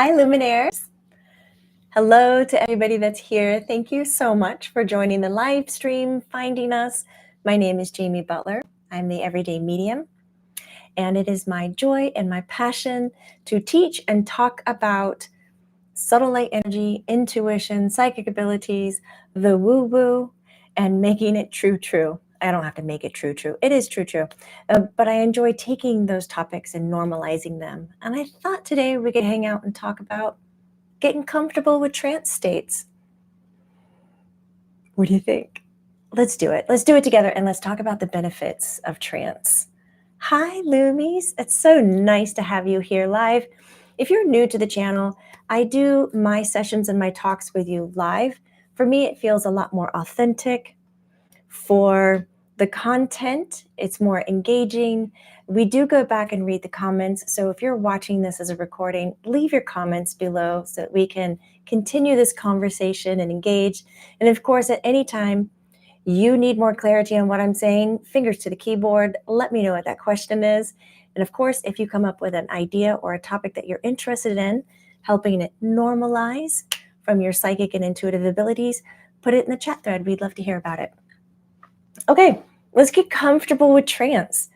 Hi, Luminaires. Hello to everybody that's here. Thank you so much for joining the live stream, finding us. My name is Jamie Butler. I'm the Everyday Medium, and it is my joy and my passion to teach and talk about subtle light energy, intuition, psychic abilities, the woo-woo, and making it true. I don't have to make it true. It is true. But I enjoy taking those topics and normalizing them. And I thought today we could hang out and talk about getting comfortable with trance states. What do you think? Let's do it. Let's do it together, and let's talk about the benefits of trance. Hi, Loomies. It's so nice to have you here live. If you're new to the channel, I do my sessions and my talks with you live. For me, it feels a lot more authentic. For the content, it's more engaging. We do go back and read the comments. So if you're watching this as a recording, leave your comments below so that we can continue this conversation and engage. And of course, at any time you need more clarity on what I'm saying, fingers to the keyboard, let me know what that question is. And of course, if you come up with an idea or a topic that you're interested in, helping it normalize from your psychic and intuitive abilities, put it in the chat thread. We'd love to hear about it. Okay, let's get comfortable with trance.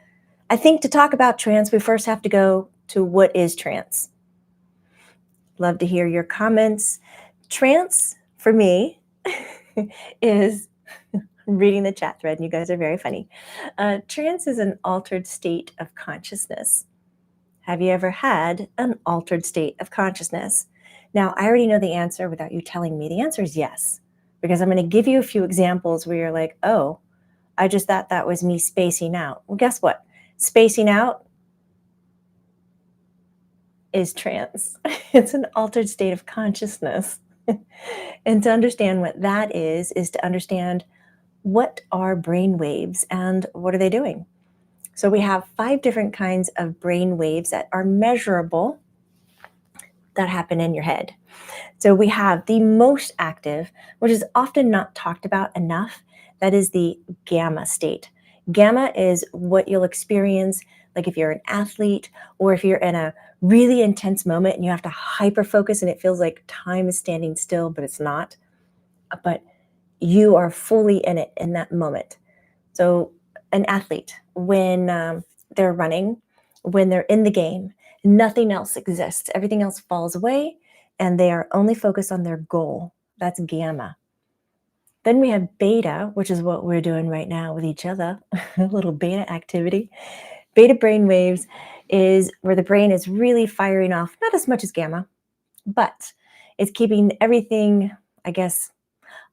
I think to talk about trance, we first have to go to what is trance. Love to hear your comments. Trance, for me, is reading the chat thread, and you guys are very funny. Trance is an altered state of consciousness. Have you ever had an altered state of consciousness? Now, I already know the answer without you telling me. The answer is yes, because I'm going to give you a few examples where you're like, oh, I just thought that was me spacing out. Well, guess what? Spacing out is trance. It's an altered state of consciousness. And to understand what that is to understand what are brain waves and what are they doing. So we have 5 different kinds of brain waves that are measurable that happen in your head. So we have the most active, which is often not talked about enough. That is the gamma state. Gamma is what you'll experience, like if you're an athlete or if you're in a really intense moment and you have to hyper focus and it feels like time is standing still, but it's not. But you are fully in it in that moment. So an athlete, when they're running, when they're in the game, nothing else exists. Everything else falls away and they are only focused on their goal. That's gamma. Then we have beta, which is what we're doing right now with each other, a little beta activity. Beta brain waves is where the brain is really firing off, not as much as gamma, but it's keeping everything, I guess,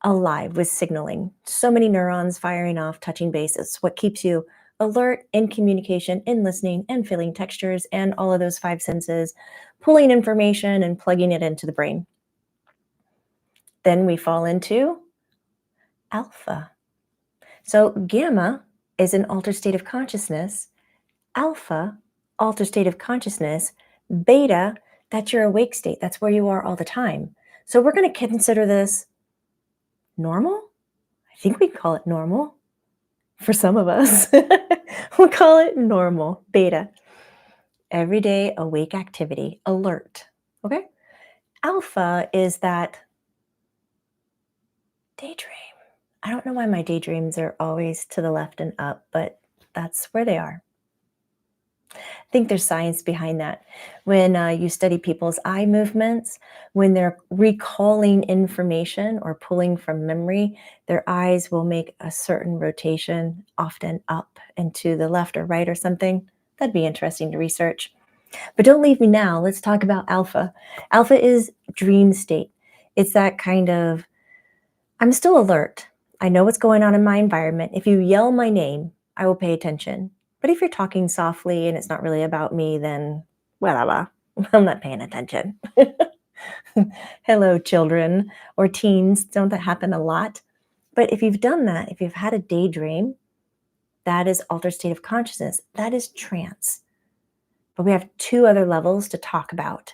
alive with signaling. So many neurons firing off, touching base. It's what keeps you alert in communication, in listening, and feeling textures, and all of those 5 senses, pulling information and plugging it into the brain. Then we fall into alpha. So gamma is an altered state of consciousness. Alpha, altered state of consciousness. Beta, that's your awake state. That's where you are all the time. So we're going to consider this normal. I think we call it normal for some of us. We'll call it normal, beta. Everyday awake activity, alert. Okay? Alpha is that daydream. I don't know why my daydreams are always to the left and up, but that's where they are. I think there's science behind that. When you study people's eye movements, when they're recalling information or pulling from memory, their eyes will make a certain rotation, often up and to the left or right or something. That'd be interesting to research. But don't leave me now. Let's talk about alpha. Alpha is dream state. It's that kind of, I'm still alert. I know what's going on in my environment. If you yell my name, I will pay attention. But if you're talking softly and it's not really about me, then whatever, I'm not paying attention. Hello, children or teens. Don't that happen a lot? But if you've done that, if you've had a daydream, that is altered state of consciousness. That is trance. But we have 2 other levels to talk about.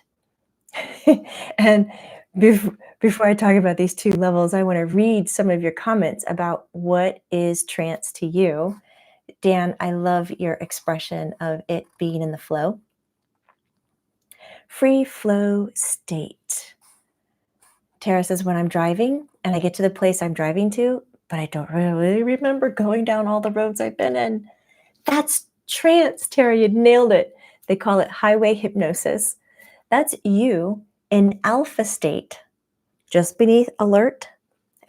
And before I talk about these 2 levels, I want to read some of your comments about what is trance to you. Dan, I love your expression of it being in the flow. free flow state. Tara says, when I'm driving and I get to the place I'm driving to, but I don't really remember going down all the roads I've been in. That's trance, Tara, you nailed it. They call it highway hypnosis. That's you in alpha state, just beneath alert,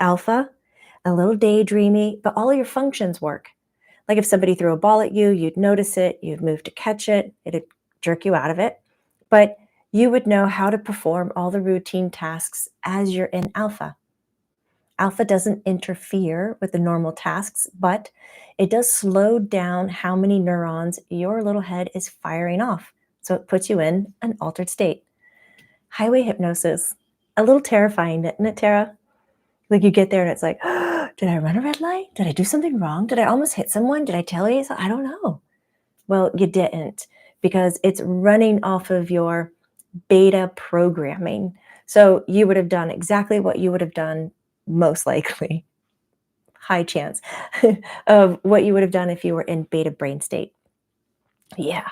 alpha, a little daydreamy, but all your functions work. Like if somebody threw a ball at you, you'd notice it, you'd move to catch it, it'd jerk you out of it. But you would know how to perform all the routine tasks as you're in alpha. Alpha doesn't interfere with the normal tasks, but it does slow down how many neurons your little head is firing off. So it puts you in an altered state. Highway hypnosis. A little terrifying, isn't it, Tara? Like you get there and it's like, oh, did I run a red light? Did I do something wrong? Did I almost hit someone? Did I tell you? I don't know. Well, you didn't, because it's running off of your beta programming. So you would have done exactly what you would have done, most likely, high chance, of what you would have done if you were in beta brain state. Yeah.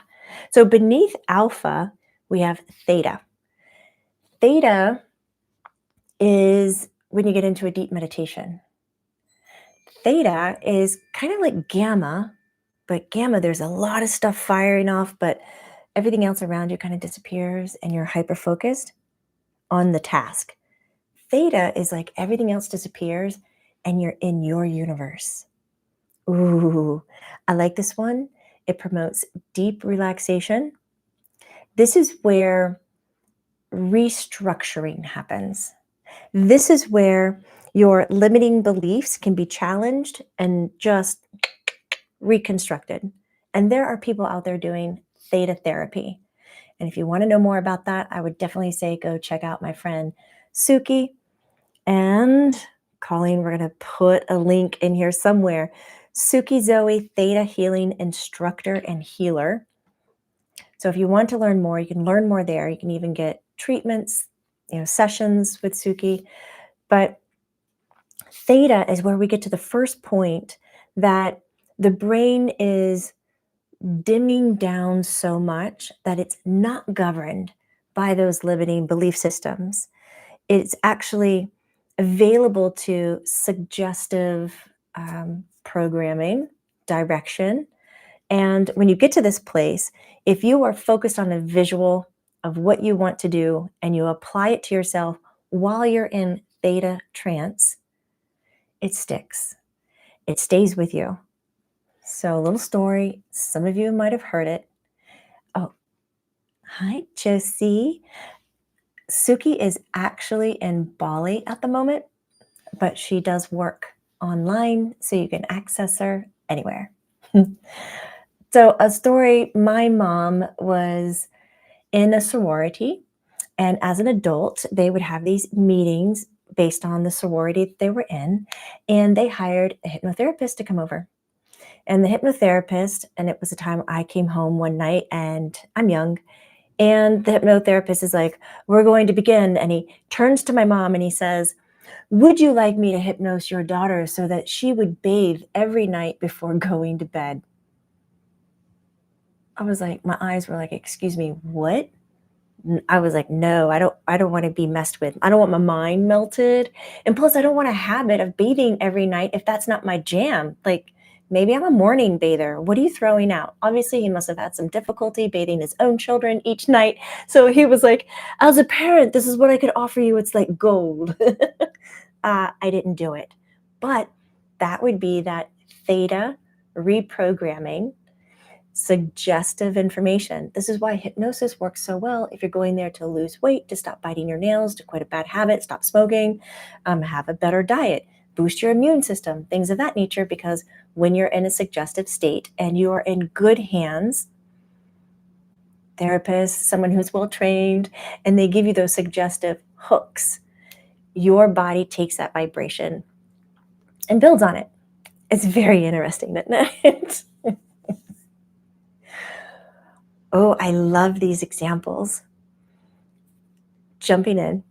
So beneath alpha, we have theta. Theta is when you get into a deep meditation. Theta is kind of like gamma, but gamma, there's a lot of stuff firing off, but everything else around you kind of disappears and you're hyper focused on the task. Theta is like everything else disappears and you're in your universe. Ooh, I like this one. It promotes deep relaxation. This is where restructuring happens. This is where your limiting beliefs can be challenged and just reconstructed. And there are people out there doing theta therapy. And if you want to know more about that, I would definitely say go check out my friend Suki and Colleen. We're going to put a link in here somewhere. Suki Zoe, Theta Healing Instructor and Healer. So if you want to learn more, you can learn more there. You can even get treatments, sessions with Suki. But theta is where we get to the first point that the brain is dimming down so much that it's not governed by those limiting belief systems. It's actually available to suggestive programming, direction. And when you get to this place, if you are focused on a visual of what you want to do and you apply it to yourself while you're in theta trance, it sticks. It stays with you. So a little story. Some of you might have heard it. Oh, hi, Josie. Suki is actually in Bali at the moment, but she does work online, so you can access her anywhere. So a story, my mom was in a sorority, and as an adult, they would have these meetings based on the sorority that they were in, and they hired a hypnotherapist to come over. And the hypnotherapist, and it was a time I came home one night and I'm young, and the hypnotherapist is like, we're going to begin. And he turns to my mom and he says, would you like me to hypnose your daughter so that she would bathe every night before going to bed? I was like, my eyes were like, excuse me, what? I was like, no, I don't want to be messed with. I don't want my mind melted. And plus I don't want a habit of bathing every night if that's not my jam. Like maybe I'm a morning bather. What are you throwing out? Obviously he must have had some difficulty bathing his own children each night. So he was like, as a parent, this is what I could offer you. It's like gold. I didn't do it. But that would be that theta reprogramming, suggestive information. This is why hypnosis works so well if you're going there to lose weight, to stop biting your nails, to quit a bad habit, stop smoking, have a better diet, boost your immune system, things of that nature, because when you're in a suggestive state and you are in good hands, therapist, someone who's well trained, and they give you those suggestive hooks, your body takes that vibration and builds on it. It's very interesting, isn't it? Oh, I love these examples. Jumping in.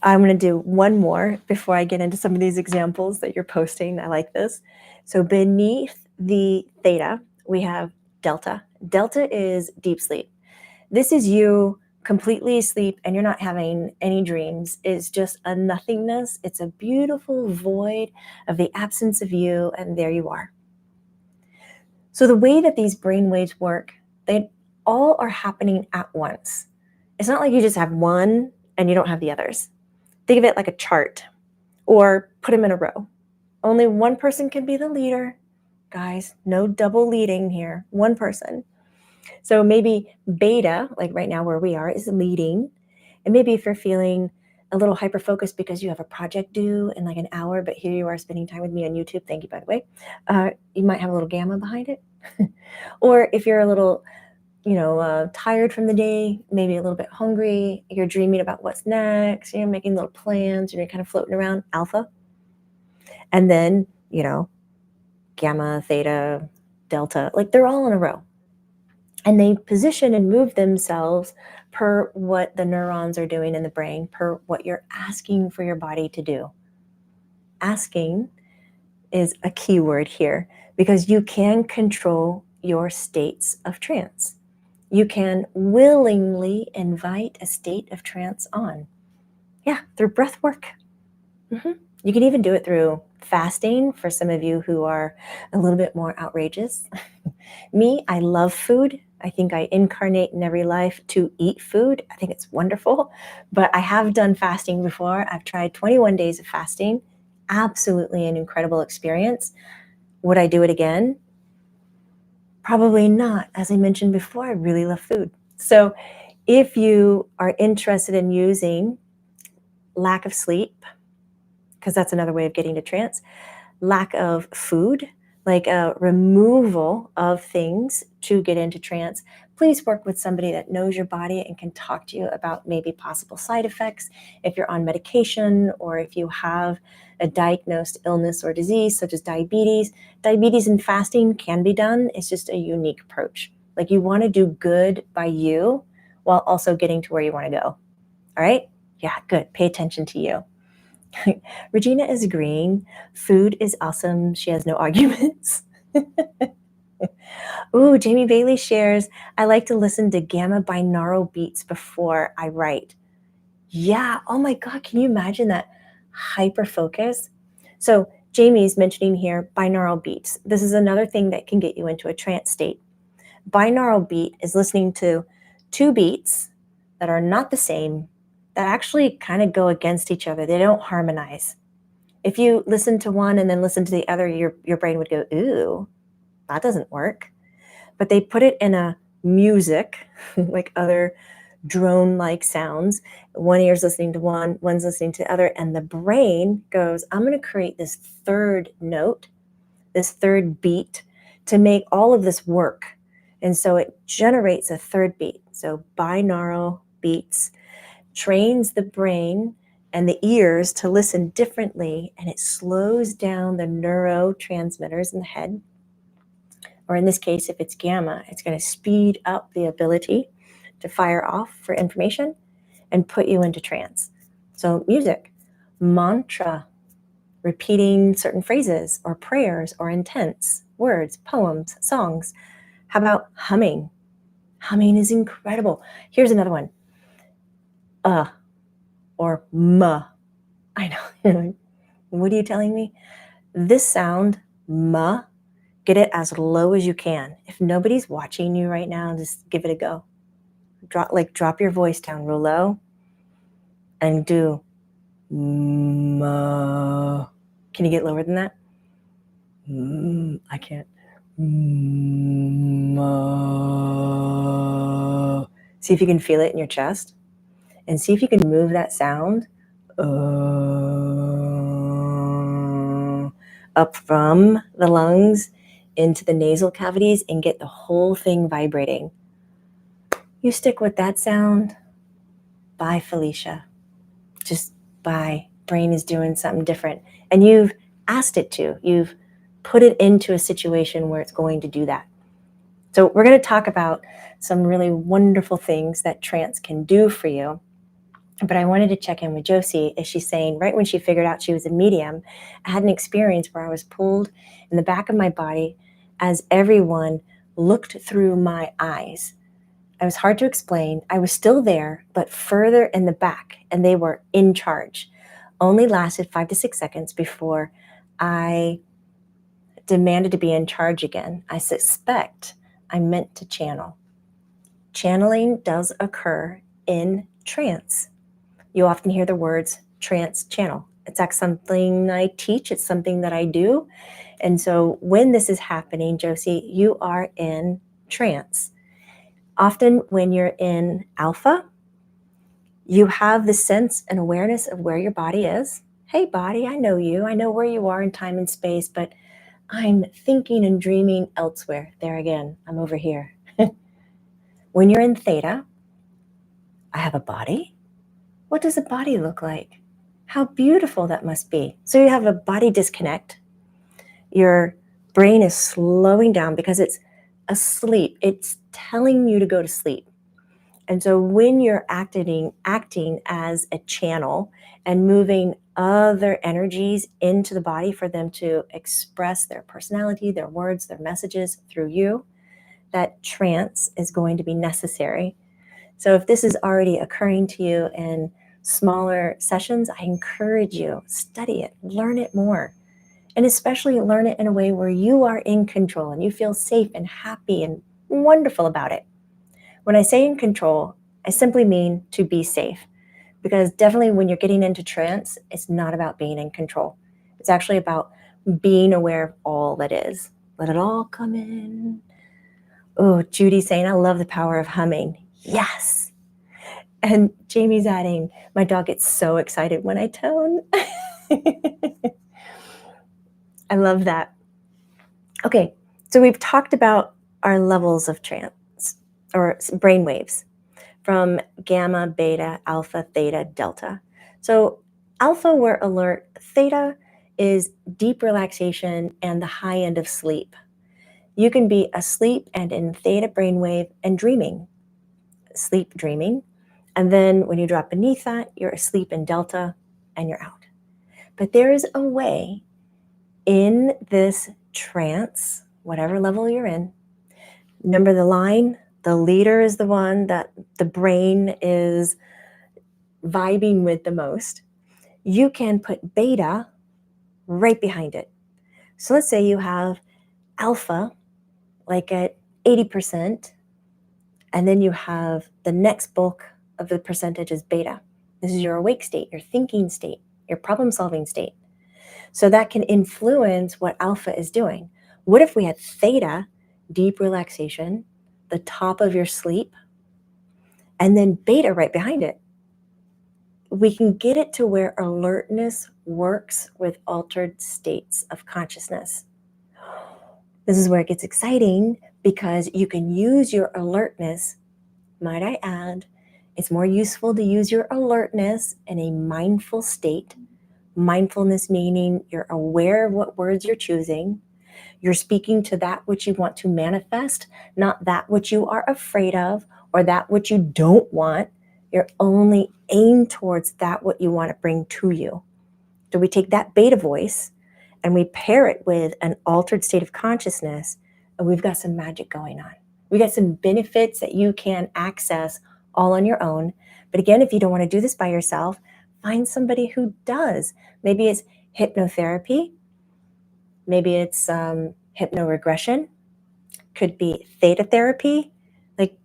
I'm going to do one more before I get into some of these examples that you're posting. I like this. So beneath the theta, we have delta. Delta is deep sleep. This is you completely asleep and you're not having any dreams is just a nothingness. It's a beautiful void of the absence of you, and there you are. So the way that these brain waves work, they all are happening at once. It's not like you just have one and you don't have the others. Think of it like a chart, or put them in a row. Only one person can be the leader. Guys, no double leading here, one person. So maybe beta, like right now where we are, is leading. And maybe if you're feeling a little hyper focused because you have a project due in like an hour, but here you are spending time with me on YouTube, thank you, by the way, you might have a little gamma behind it. Or if you're a little, tired from the day, maybe a little bit hungry, you're dreaming about what's next, you're making little plans, and you're kind of floating around, alpha. And then, gamma, theta, delta, like they're all in a row. And they position and move themselves per what the neurons are doing in the brain, per what you're asking for your body to do. Asking is a key word here, because you can control your states of trance. You can willingly invite a state of trance on. Yeah, through breath work. You can even do it through fasting for some of you who are a little bit more outrageous. Me, I love food. I think I incarnate in every life to eat food. I think it's wonderful. But I have done fasting before. I've tried 21 days of fasting. Absolutely an incredible experience. Would I do it again? Probably not. As I mentioned before, I really love food. So if you are interested in using lack of sleep, because that's another way of getting to trance, lack of food, like a removal of things to get into trance, please work with somebody that knows your body and can talk to you about maybe possible side effects if you're on medication, or if you have a diagnosed illness or disease such as diabetes. Diabetes and fasting can be done. It's just a unique approach. Like, you want to do good by you while also getting to where you want to go. All right? Yeah, good. Pay attention to you. Regina is agreeing. Food is awesome. She has no arguments. Ooh, Jamie Bailey shares, I like to listen to gamma binaural beats before I write. Yeah, oh my God, can you imagine that hyper focus? So Jamie's mentioning here binaural beats. This is another thing that can get you into a trance state. Binaural beat is listening to two beats that are not the same, that actually kind of go against each other. They don't harmonize. If you listen to one and then listen to the other, your brain would go, ooh, that doesn't work. But they put it in a music, like other drone-like sounds. One ear's listening to one, one's listening to the other, and the brain goes, I'm going to create this third note, this third beat to make all of this work. And so it generates a third beat. So binaural beats trains the brain and the ears to listen differently, and it slows down the neurotransmitters in the head. Or in this case, if it's gamma, it's going to speed up the ability to fire off for information and put you into trance. So music, mantra, repeating certain phrases or prayers or intents, words, poems, songs. How about humming? Humming is incredible. Here's another one. Or ma. I know. What are you telling me? This sound, ma, get it as low as you can. If nobody's watching you right now, just give it a go. Drop your voice down real low and do ma. Can you get lower than that? I can't. Ma. See if you can feel it in your chest, and see if you can move that sound up from the lungs into the nasal cavities and get the whole thing vibrating. You stick with that sound. Bye, Felicia. Just bye. Brain is doing something different. And you've asked it to. You've put it into a situation where it's going to do that. So we're going to talk about some really wonderful things that trance can do for you. But I wanted to check in with Josie, as she's saying, right when she figured out she was a medium, I had an experience where I was pulled in the back of my body as everyone looked through my eyes. I was hard to explain. I was still there, but further in the back, and they were in charge. Only lasted 5 to 6 seconds before I demanded to be in charge again. I suspect I meant to channel. Channeling does occur in trance. You often hear the words trance channel. It's actually something I teach. It's something that I do. And so when this is happening, Josie, you are in trance. Often when you're in alpha, you have the sense and awareness of where your body is. Hey, body, I know you. I know where you are in time and space, but I'm thinking and dreaming elsewhere. There again, I'm over here. When you're in theta, I have a body. What does a body look like? How beautiful that must be. So you have a body disconnect. Your brain is slowing down because it's asleep. It's telling you to go to sleep. And so when you're acting as a channel and moving other energies into the body for them to express their personality, their words, their messages through you, that trance is going to be necessary. So if this is already occurring to you in smaller sessions, I encourage you, study it, learn it more. And especially learn it in a way where you are in control and you feel safe and happy and wonderful about it. When I say in control, I simply mean to be safe, because definitely when you're getting into trance, it's not about being in control. It's actually about being aware of all that is. Let it all come in. Oh, Judy's saying, I love the power of humming. Yes. And Jamie's adding, my dog gets so excited when I tone. I love that. Okay, so we've talked about our levels of trance or brain waves from gamma, beta, alpha, theta, delta. So alpha, we're alert. Theta is deep relaxation and the high end of sleep. You can be asleep and in theta brainwave and dreaming, sleep dreaming. And then when you drop beneath that, you're asleep in delta and you're out. But there is a way in this trance, whatever level you're in. Remember the line? The leader is the one that the brain is vibing with the most. You can put beta right behind it. So let's say you have alpha, like at 80%, and then you have the next bulk of the percentage is beta. This is your awake state, your thinking state, your problem-solving state. So that can influence what alpha is doing. What if we had theta, deep relaxation, the top of your sleep, and then beta right behind it? We can get it to where alertness works with altered states of consciousness. This is where it gets exciting because you can use your alertness, might I add, it's more useful to use your alertness in a mindful state. Mindfulness meaning you're aware of what words you're choosing. You're speaking to that which you want to manifest, not that which you are afraid of or that which you don't want. You're only aimed towards that what you want to bring to you. So we take that beta voice and we pair it with an altered state of consciousness, and we've got some magic going on. We got some benefits that you can access all on your own. But again, if you don't want to do this by yourself, find somebody who does. Maybe it's hypnotherapy. Maybe it's hypnoregression. Could be theta therapy. Like,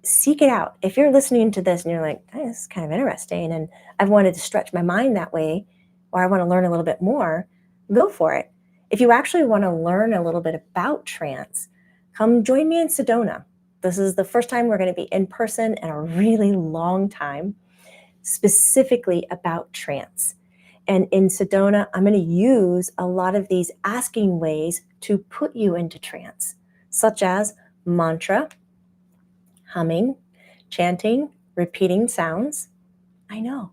seek it out. If you're listening to this and you're like, hey, this is kind of interesting, and I've wanted to stretch my mind that way, or I want to learn a little bit more, go for it. If you actually want to learn a little bit about trance, come join me in Sedona. This is the first time we're going to be in person in a really long time, specifically about trance. And in Sedona, I'm going to use a lot of these asking ways to put you into trance, such as mantra, humming, chanting, repeating sounds. I know,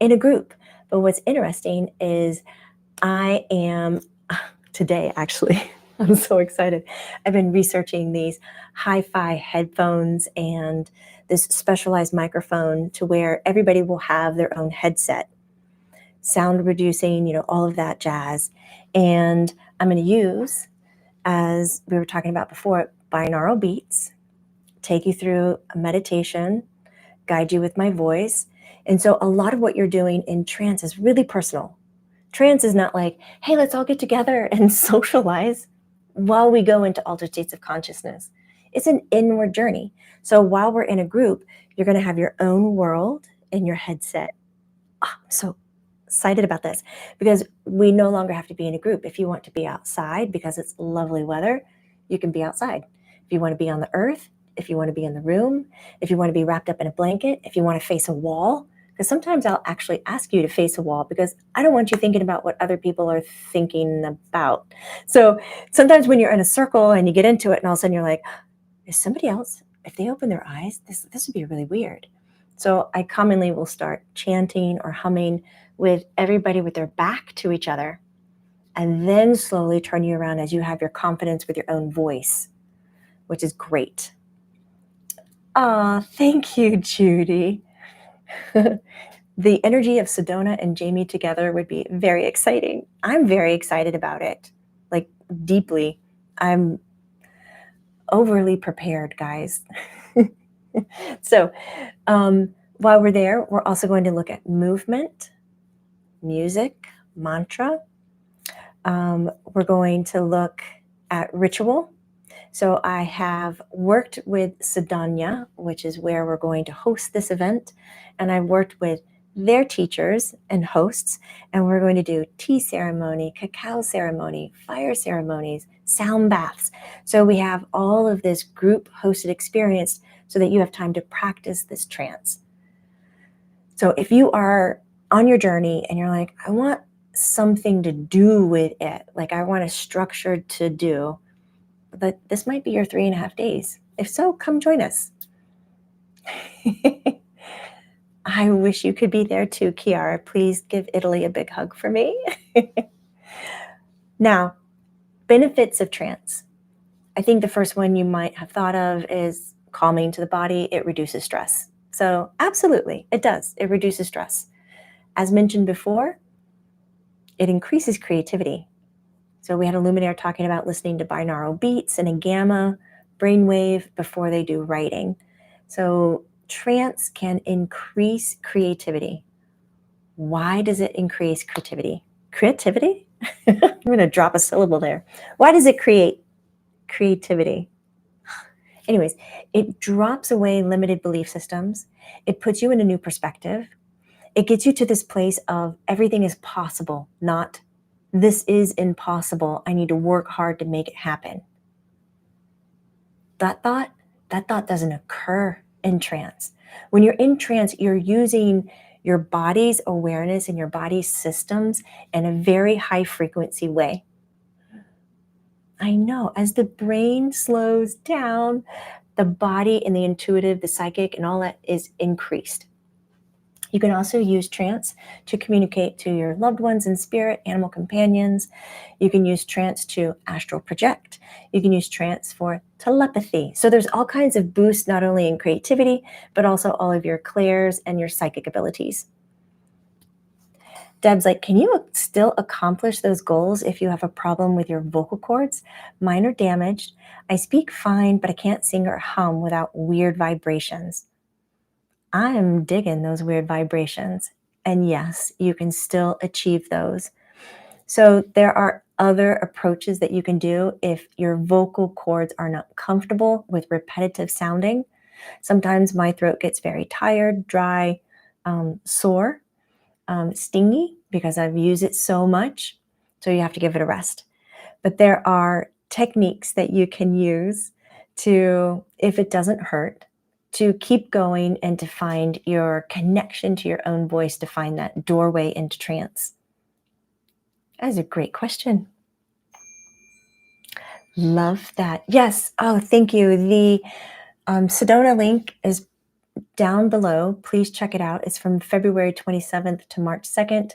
in a group. But what's interesting is I am, today actually, I'm so excited. I've been researching these hi-fi headphones and this specialized microphone to where everybody will have their own headset, sound reducing, all of that jazz. And I'm going to use, as we were talking about before, Binaural Beats take you through a meditation, guide you with my voice. And so a lot of what you're doing in trance is really personal. Trance is not like, hey, let's all get together and socialize while we go into altered states of consciousness. It's an inward journey. So while we're in a group, you're going to have your own world in your headset. I'm so excited about this because we no longer have to be in a group. If you want to be outside because it's lovely weather, you can be outside. If you want to be on the earth, if you want to be in the room, if you want to be wrapped up in a blanket, if you want to face a wall, because sometimes I'll actually ask you to face a wall because I don't want you thinking about what other people are thinking about. So sometimes when you're in a circle and you get into it and all of a sudden you're like, is somebody else, if they open their eyes, this would be really weird. So I commonly will start chanting or humming with everybody with their back to each other, and then slowly turn you around as you have your confidence with your own voice, which is great. Thank you, Judy. The energy of Sedona and Jamie together would be very exciting. I'm very excited about it, like deeply. I'm overly prepared, guys. So while we're there, we're also going to look at movement, music, mantra. We're going to look at ritual. So I have worked with Sedona, which is where we're going to host this event, and I've worked with their teachers and hosts, and we're going to do tea ceremony, cacao ceremony, fire ceremonies, sound baths. So we have all of this group hosted experience so that you have time to practice this trance. So if you are on your journey and you're like, I want something to do with it, like I want a structured to do, but this might be your 3.5 days. If so, come join us. I wish you could be there too, Chiara. Please give Italy a big hug for me. Now, benefits of trance. I think the first one you might have thought of is calming to the body. It reduces stress. So absolutely, it does. It reduces stress. As mentioned before, it increases creativity. So we had a Luminaire talking about listening to binaural beats and a gamma brainwave before they do writing. So trance can increase creativity. Why does it increase creativity? Creativity? I'm going to drop a syllable there. Why does it create creativity? Anyways, it drops away limited belief systems. It puts you in a new perspective. It gets you to this place of everything is possible, not this is impossible. I need to work hard to make it happen. That thought doesn't occur in trance. When you're in trance, you're using your body's awareness and your body's systems in a very high frequency way. I know, as the brain slows down, the body and the intuitive, the psychic, and all that is increased. You can also use trance to communicate to your loved ones in spirit, animal companions. You can use trance to astral project. You can use trance for telepathy. So there's all kinds of boosts, not only in creativity, but also all of your clairs and your psychic abilities. Deb's like, can you still accomplish those goals if you have a problem with your vocal cords? Mine are damaged. I speak fine, but I can't sing or hum without weird vibrations. I'm digging those weird vibrations. And yes, you can still achieve those. So there are other approaches that you can do if your vocal cords are not comfortable with repetitive sounding. Sometimes my throat gets very tired, dry, sore, stingy because I've used it so much. So you have to give it a rest. But there are techniques that you can use to, if it doesn't hurt, to keep going and to find your connection to your own voice, to find that doorway into trance. That is a great question. Love that. Yes. Oh, thank you. The Sedona link is down below. Please check it out. It's from February 27th to March 2nd.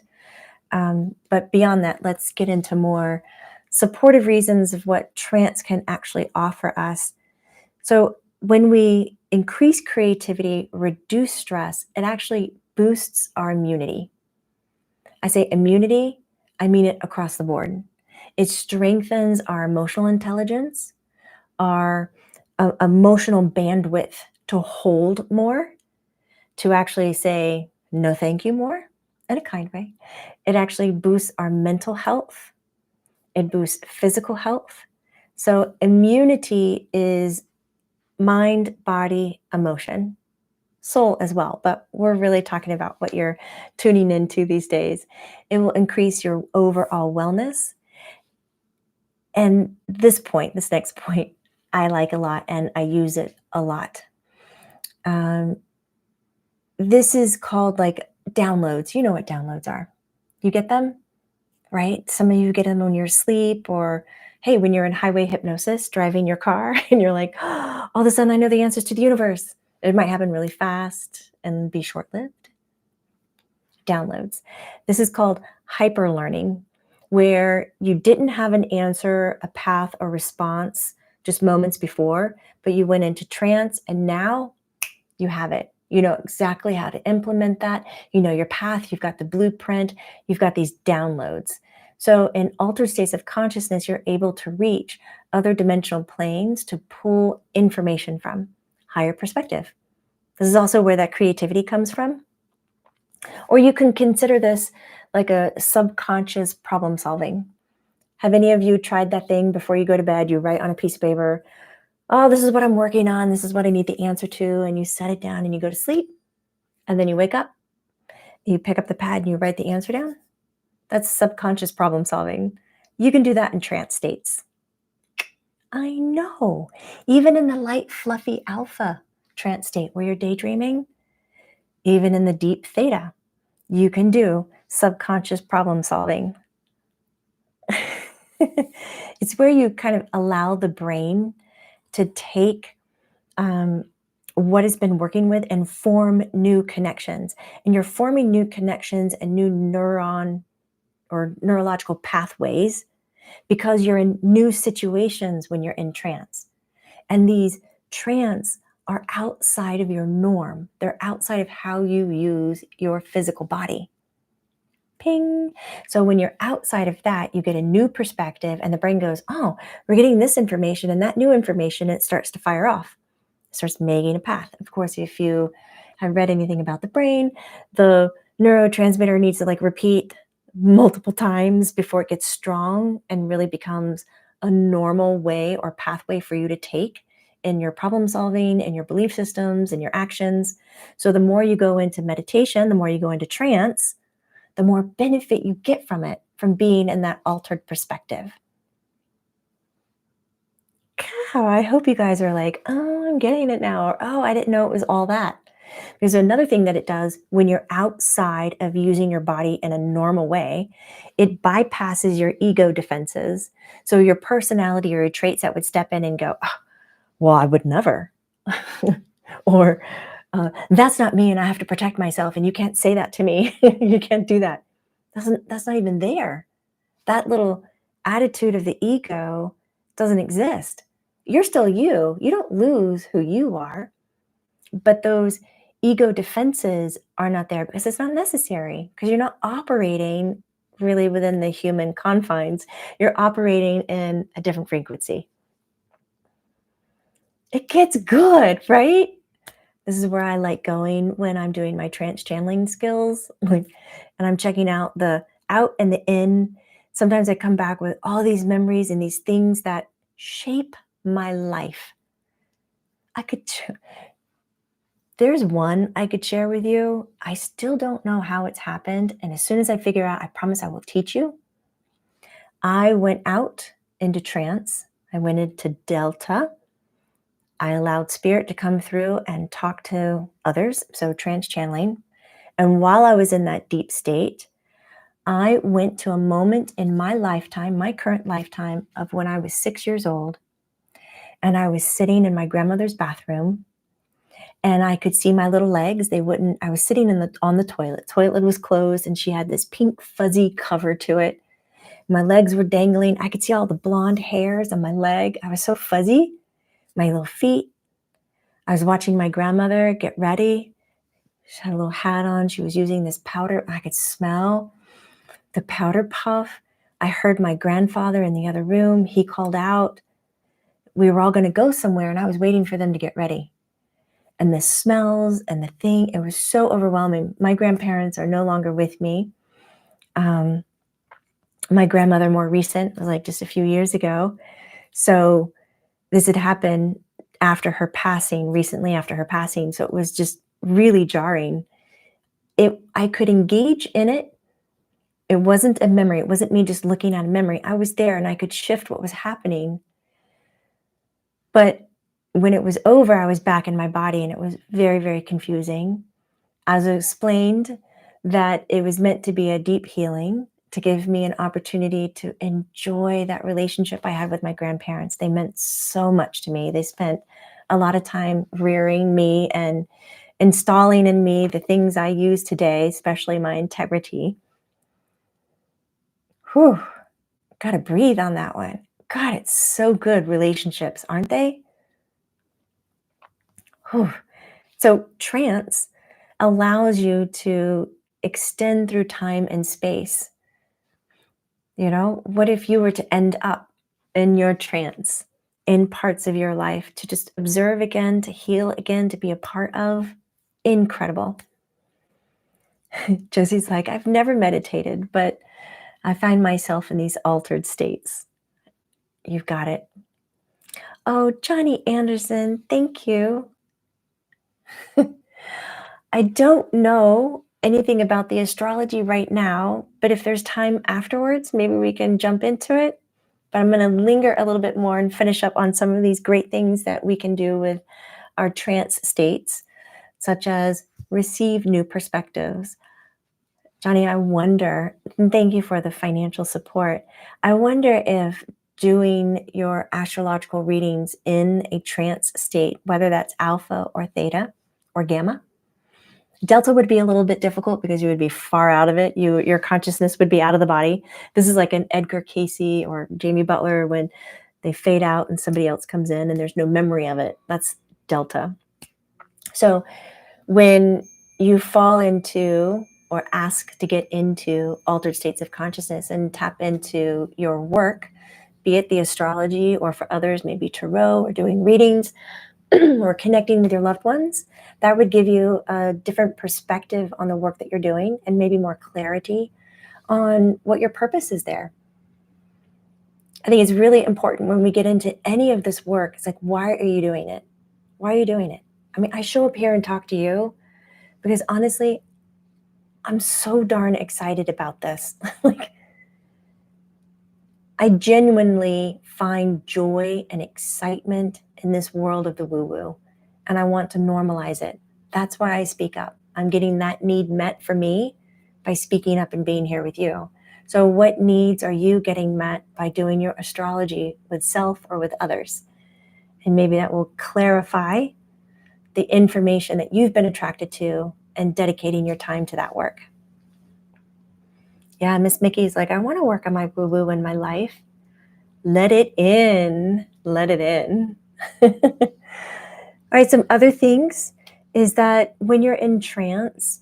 But beyond that, let's get into more supportive reasons of what trance can actually offer us. So when we increase creativity, reduce stress, it actually boosts our immunity. I say immunity, I mean it across the board. It strengthens our emotional intelligence, our emotional bandwidth to hold more, to actually say no thank you more in a kind way. It actually boosts our mental health. It boosts physical health. So immunity is mind, body, emotion, soul as well. But we're really talking about what you're tuning into these days. It will increase your overall wellness. And this next point, I like a lot and I use it a lot. Um, this is called like downloads. You know what downloads are. You get them, right? Some of you get them when you're asleep, or hey, when you're in highway hypnosis driving your car and you're like, oh, all of a sudden I know the answers to the universe. It might happen really fast and be short lived. Downloads. This is called hyper learning, where you didn't have an answer, a path, or response just moments before, but you went into trance and now you have it. You know exactly how to implement that. You know your path. You've got the blueprint. You've got these downloads. So in altered states of consciousness, you're able to reach other dimensional planes to pull information from higher perspective. This is also where that creativity comes from. Or you can consider this like a subconscious problem solving. Have any of you tried that thing before you go to bed? You write on a piece of paper, oh, this is what I'm working on. This is what I need the answer to. And you set it down and you go to sleep. And then you wake up, you pick up the pad and you write the answer down. That's subconscious problem solving. You can do that in trance states. I know. Even in the light, fluffy alpha trance state where you're daydreaming, even in the deep theta, you can do subconscious problem solving. It's where you kind of allow the brain to take what has been working with and form new connections. And you're forming new connections and new neuron or neurological pathways because you're in new situations when you're in trance. And these trance are outside of your norm. They're outside of how you use your physical body. Ping. So when you're outside of that, you get a new perspective and the brain goes, oh, we're getting this information and that new information, it starts to fire off. It starts making a path. Of course, if you have read anything about the brain, the neurotransmitter needs to like repeat multiple times before it gets strong and really becomes a normal way or pathway for you to take in your problem solving, in your belief systems, in your actions. So the more you go into meditation, the more you go into trance, the more benefit you get from it, from being in that altered perspective. God, I hope you guys are like, oh, I'm getting it now, or oh, I didn't know it was all that. There's another thing that it does when you're outside of using your body in a normal way. It bypasses your ego defenses. So your personality or your traits that would step in and go, oh, well, I would never. Or that's not me and I have to protect myself and you can't say that to me. You can't do that. That's not even there. That little attitude of the ego doesn't exist. You're still you. You don't lose who you are. But those ego defenses are not there because it's not necessary, because you're not operating really within the human confines. You're operating in a different frequency. It gets good, right? This is where I like going when I'm doing my trance channeling skills, like, and I'm checking out the out and the in. Sometimes I come back with all these memories and these things that shape my life. There's one I could share with you. I still don't know how it's happened. And as soon as I figure out, I promise I will teach you. I went out into trance. I went into Delta. I allowed spirit to come through and talk to others, so trance channeling. And while I was in that deep state, I went to a moment in my lifetime, my current lifetime, of when I was 6 years old, and I was sitting in my grandmother's bathroom, and I could see my little legs. I was sitting on the toilet. Toilet was closed, and she had this pink fuzzy cover to it. My legs were dangling. I could see all the blonde hairs on my leg. I was so fuzzy. My little feet. I was watching my grandmother get ready. She had a little hat on. She was using this powder. I could smell the powder puff. I heard my grandfather in the other room. He called out. we were all going to go somewhere, and I was waiting for them to get ready. And the smells and the thing, it was so overwhelming. My grandparents are no longer with me. My grandmother, more recent, was like just a few years ago. So this had happened after her passing, recently after her passing. So it was just really jarring. I could engage in it. It wasn't a memory. It wasn't me just looking at a memory. I was there and I could shift what was happening. But when it was over, I was back in my body, and it was very, very confusing. As I explained, that it was meant to be a deep healing, to give me an opportunity to enjoy that relationship I had with my grandparents. They meant so much to me. They spent a lot of time rearing me and installing in me the things I use today, especially my integrity. Whew, gotta breathe on that one. God, it's so good, relationships, aren't they? Whew. So trance allows you to extend through time and space. You know, what if you were to end up in your trance in parts of your life, to just observe again, to heal again, to be a part of? Incredible. Josie's like, I've never meditated, but I find myself in these altered states. You've got it. Oh, Johnny Anderson, thank you. I don't know anything about the astrology right now, but if there's time afterwards, maybe we can jump into it. But I'm going to linger a little bit more and finish up on some of these great things that we can do with our trance states, such as receive new perspectives. Johnny, I wonder, and thank you for the financial support. I wonder if doing your astrological readings in a trance state, whether that's alpha or theta or gamma. Delta would be a little bit difficult because you would be far out of it. Your consciousness would be out of the body. This is like an Edgar Cayce or Jamie Butler when they fade out and somebody else comes in and there's no memory of it. That's delta. So when you fall into or ask to get into altered states of consciousness and tap into your work, be it the astrology or for others, maybe tarot or doing readings, or connecting with your loved ones, that would give you a different perspective on the work that you're doing and maybe more clarity on what your purpose is there. I think it's really important when we get into any of this work. It's like, why are you doing it? Why are you doing it? I mean, I show up here and talk to you because honestly, I'm so darn excited about this. Like, I genuinely find joy and excitement in this world of the woo-woo, and I want to normalize it. That's why I speak up. I'm getting that need met for me by speaking up and being here with you. So what needs are you getting met by doing your astrology with self or with others? And maybe that will clarify the information that you've been attracted to and dedicating your time to that work. Yeah, Miss Mickey's like, I want to work on my woo-woo in my life. Let it in. Let it in. All right, some other things is that when you're in trance,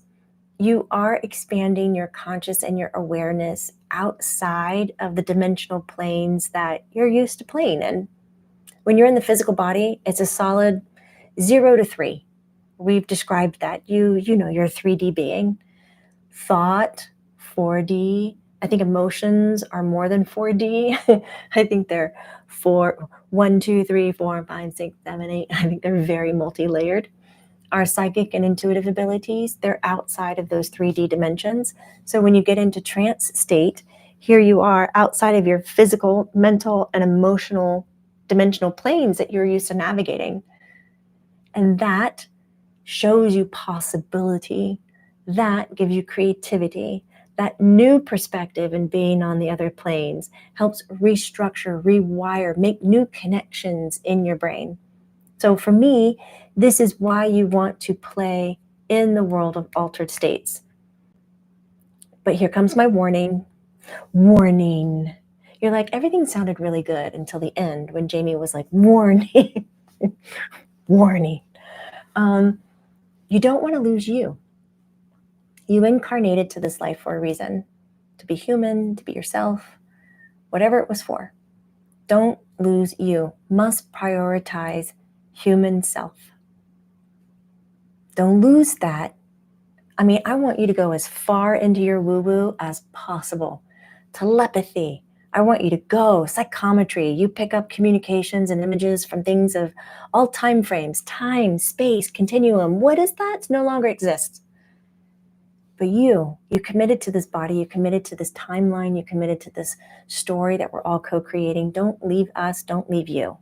you are expanding your conscious and your awareness outside of the dimensional planes that you're used to playing in. When you're in the physical body, it's a solid 0 to 3. We've described that. You know, you're a 3D being. Thought, 4D. I think emotions are more than 4D. I think they're 1, 2, 3, 4, 5, 6, 7, 8. I think they're very multi-layered. Our psychic and intuitive abilities, they're outside of those 3D dimensions. So when you get into trance state, here you are outside of your physical, mental, and emotional dimensional planes that you're used to navigating. And that shows you possibility. That gives you creativity. That new perspective and being on the other planes helps restructure, rewire, make new connections in your brain. So for me, this is why you want to play in the world of altered states. But here comes my warning. Warning. You're like, everything sounded really good until the end when Jamie was like, warning. Warning. You don't want to lose you. You incarnated to this life for a reason, to be human, to be yourself, whatever it was for. Don't lose you. Must prioritize human self. Don't lose that. I mean, I want you to go as far into your woo-woo as possible. Telepathy. I want you to go. Psychometry. You pick up communications and images from things of all time frames, time, space, continuum. What is that? It no longer exists. But you committed to this body, you committed to this timeline, you committed to this story that we're all co-creating. Don't leave us, don't leave you.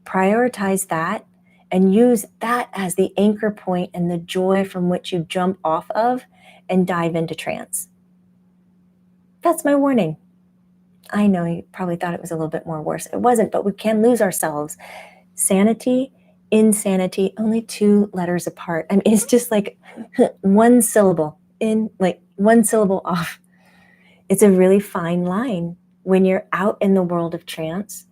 Prioritize that and use that as the anchor point and the joy from which you jump off of and dive into trance. That's my warning. I know you probably thought it was a little bit more worse. It wasn't, but we can lose ourselves. Sanity, insanity, only 2 letters apart. I mean, it's just like one syllable in, like one syllable off. It's a really fine line when you're out in the world of trance.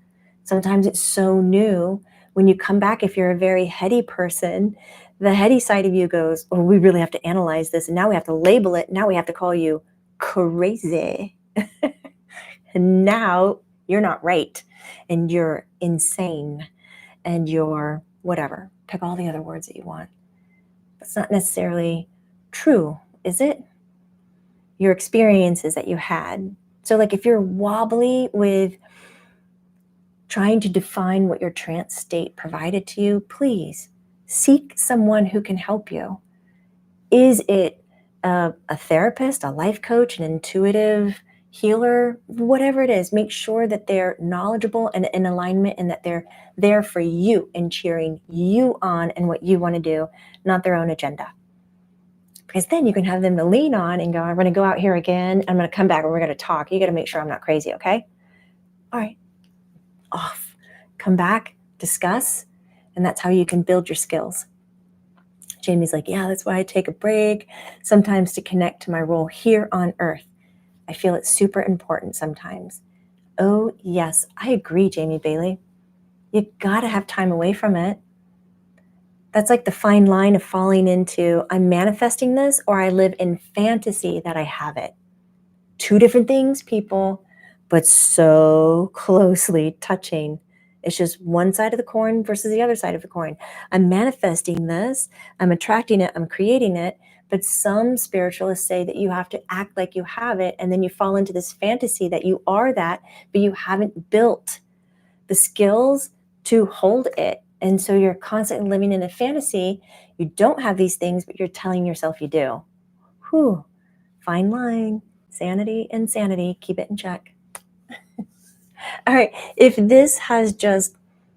Sometimes it's so new. When you come back, if you're a very heady person, the heady side of you goes, oh, we really have to analyze this. And now we have to label it. Now we have to call you crazy. And now you're not right. And you're insane. And you're whatever. Pick all the other words that you want. That's not necessarily true, is it? Your experiences that you had. So like if you're wobbly with trying to define what your trance state provided to you, please seek someone who can help you. Is it a therapist, a life coach, an intuitive healer, whatever it is, make sure that they're knowledgeable and in alignment and that they're there for you and cheering you on and what you want to do, not their own agenda. Because then you can have them to lean on and go, I'm going to go out here again. I'm going to come back and we're going to talk. You got to make sure I'm not crazy, okay? All right. Off. Come back, discuss, and that's how you can build your skills. Jamie's like, yeah, that's why I take a break sometimes to connect to my role here on Earth. I feel it's super important sometimes. Oh, yes, I agree, Jamie Bailey. You got to have time away from it. That's like the fine line of falling into, I'm manifesting this, or I live in fantasy that I have it. 2 different things, people, but so closely touching. It's just one side of the coin versus the other side of the coin. I'm manifesting this, I'm attracting it, I'm creating it, but some spiritualists say that you have to act like you have it, and then you fall into this fantasy that you are that, but you haven't built the skills to hold it. And so you're constantly living in a fantasy. You don't have these things, but you're telling yourself you do. Whew, fine line. Sanity, insanity, keep it in check. All right, if this has just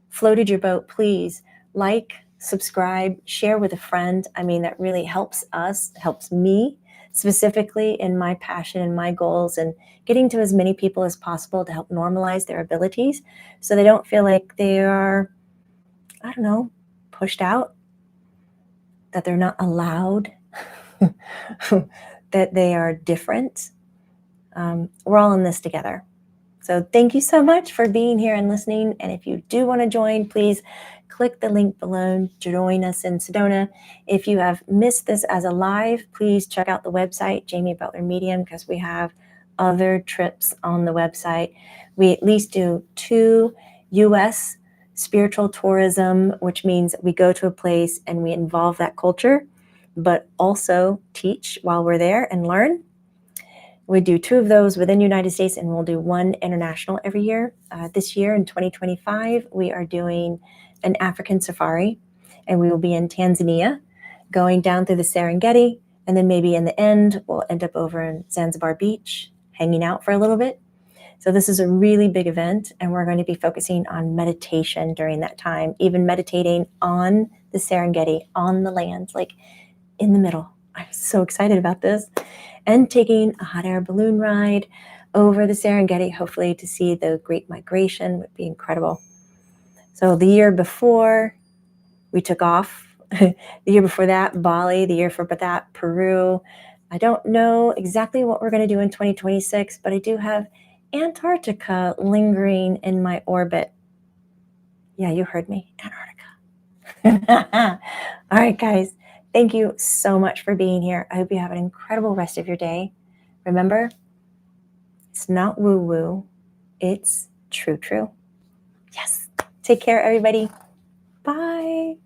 floated your boat, please like, subscribe, share with a friend. I mean, that really helps us, helps me specifically in my passion and my goals and getting to as many people as possible to help normalize their abilities so they don't feel like they are, I don't know, pushed out, that they're not allowed, that they are different. We're all in this together. So thank you so much for being here and listening. And if you do want to join, please click the link below. Join us in Sedona. If you have missed this as a live, please check out the website, Jamie Butler Medium, because we have other trips on the website. We at least do 2 U.S. spiritual tourism, which means we go to a place and we involve that culture, but also teach while we're there and learn. We do 2 of those within the United States, and we'll do 1 international every year. This year in 2025, we are doing an African safari, and we will be in Tanzania, going down through the Serengeti, and then maybe in the end, we'll end up over in Zanzibar Beach, hanging out for a little bit. So this is a really big event, and we're going to be focusing on meditation during that time, even meditating on the Serengeti, on the land, like in the middle. I'm so excited about this. And taking a hot air balloon ride over the Serengeti, hopefully to see the Great Migration would be incredible. So the year before we took off, the year before that, Bali, the year before that, Peru. I don't know exactly what we're going to do in 2026, but I do have Antarctica lingering in my orbit. Yeah, you heard me, Antarctica. All right, guys. Thank you so much for being here. I hope you have an incredible rest of your day. Remember, it's not woo-woo, it's True, true. Yes. Take care, everybody. Bye.